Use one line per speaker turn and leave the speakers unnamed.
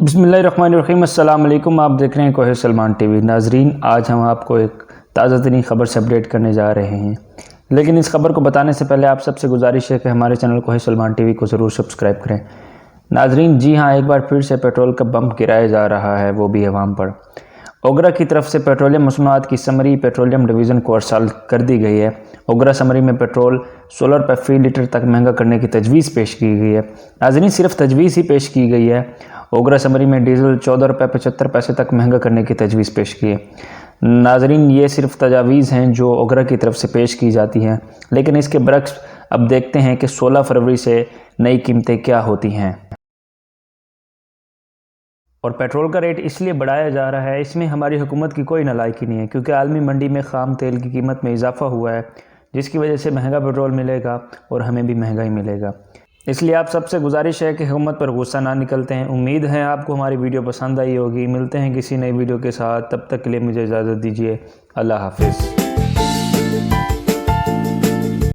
बिस्मिल्लाहिर्रहमानिर्रहीम। अस्सलाम वालेकुम। आप देख रहे हैं कोहे सलमान टीवी। नाजरीन, आज हम आपको एक ताज़ा तरीन ख़बर से अपडेट करने जा रहे हैं, लेकिन इस खबर को बताने से पहले आप सबसे गुजारिश है कि हमारे चैनल कोहे सलमान टीवी को ज़रूर सब्सक्राइब करें। नाजरीन, जी हाँ, एक बार फिर से पेट्रोल का बम्प गिराया जा रहा है, वो भी अवाम पर। ओगरा की तरफ से पेट्रोलियम मसनूआत की समरी पेट्रोलियम डिवीज़न को अरसाल कर दी गई है। ओगरा समरी में पेट्रोल 16 रुपये फ़ी लीटर तक महंगा करने की तजवीज़ पेश की गई है। नाज़रीन, सिर्फ तजवीज़ ही पेश की गई है। ओगरा समरी में डीज़ल 14 रुपये 75 पैसे तक महंगा करने की तजवीज़ पेश की है। नाज़रीन, ये सिर्फ तजावीज़ हैं जो ओगरा की तरफ से पेश की जाती हैं, लेकिन इसके बरक्स अब देखते हैं कि 16 फरवरी से नई कीमतें क्या होती हैं। और पेट्रोल का रेट इसलिए बढ़ाया जा रहा है, इसमें हमारी हुकूमत की कोई नालायकी नहीं है, क्योंकि आलमी मंडी में ख़ाम तेल की कीमत में इजाफ़ा हुआ है, जिसकी वजह से महंगा पेट्रोल मिलेगा और हमें भी महंगा ही मिलेगा। इसलिए आप सबसे गुजारिश है कि हुकूमत पर गुस्सा ना निकलते हैं। उम्मीद है आपको हमारी वीडियो पसंद आई होगी। मिलते हैं किसी नई वीडियो के साथ, तब तक के लिए मुझे इजाज़त दीजिए। अल्लाह हाफ़िज़।